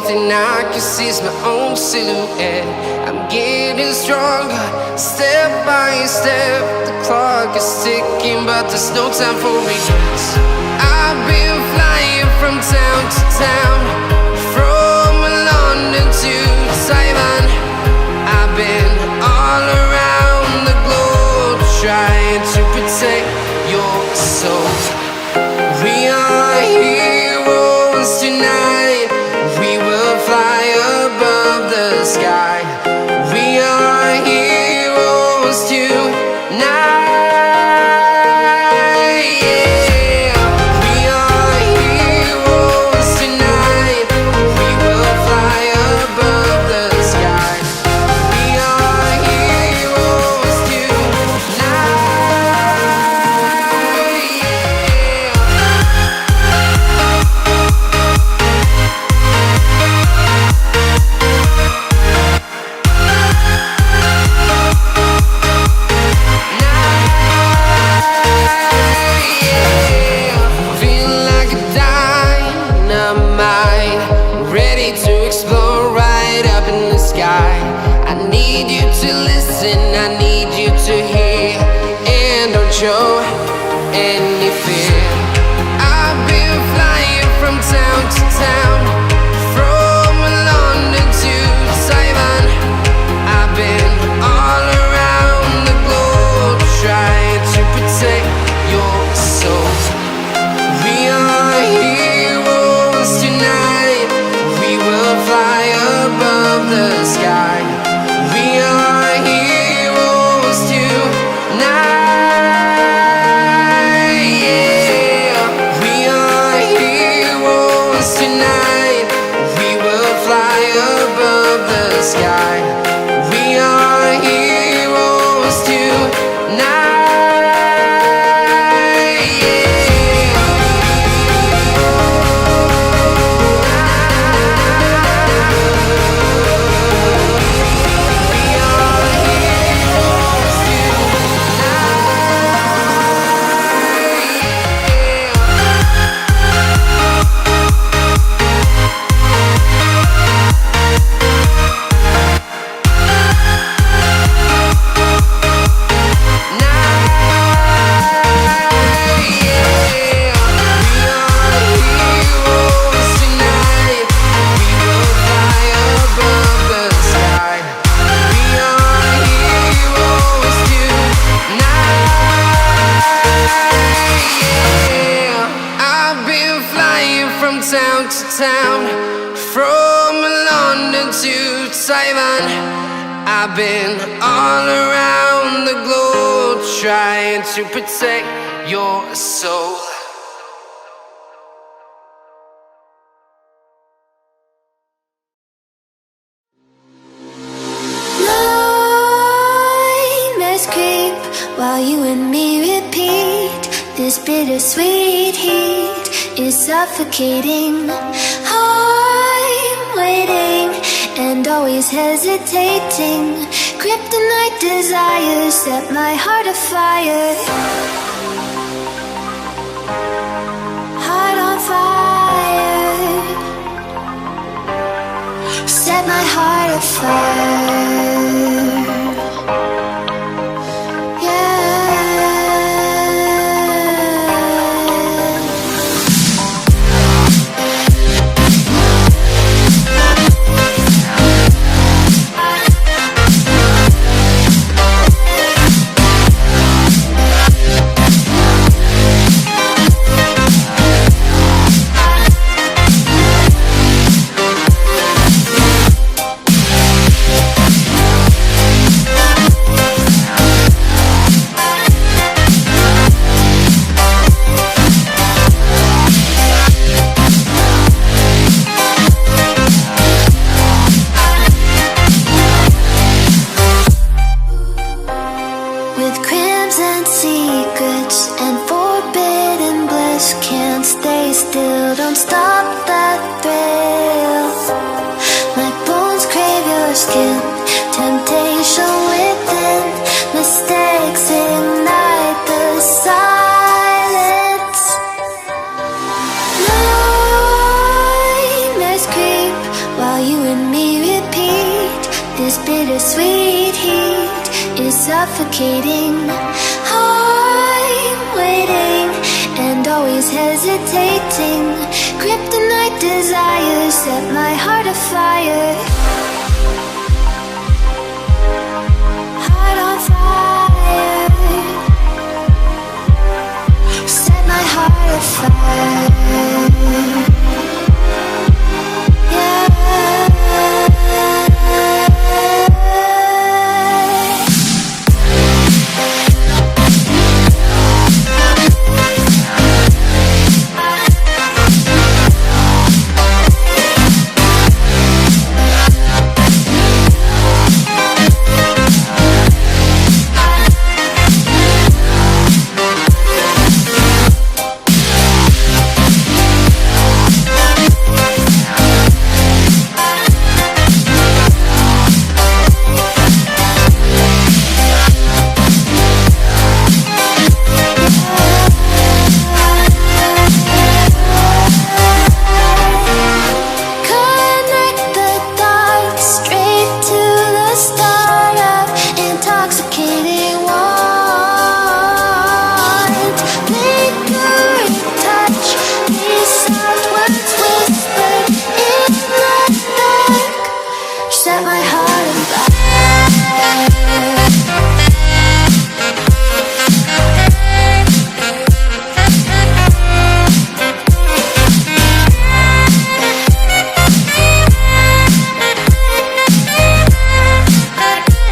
thing I can see is my own silhouette. I'm getting stronger, step by step. The clock is ticking, but there's no time for regrets. I've been flying from town to town, from London to Taiwan. I've been all around the globe, trying to protect your soul. We are heroes tonight. We will fly above the sky. We are heroes tonight. Yeah. We are heroes tonight. We will fly above the sky. We are heroes tonight. I need you to hear, and don't show any fear. I've been flying from town to town, from London to Taiwan. I've been all around the globe, trying to protect your soul. We are heroes tonight. We will fly above the sky. We are heroes tonight. Yeah. We are heroes tonight. We will fly above the sky. We are heroes tonight. Town to town, from London to Taiwan. I've been all around the globe, trying to protect your soul. Nightmares creep while you and me repeat. This bittersweet heat is suffocating. I'm waiting and always hesitating. Kryptonite desires set my heart afire. Heart on fire. Set my heart afire. This bittersweet heat is suffocating. I'm waiting and always hesitating. Kryptonite desires set my heart afire.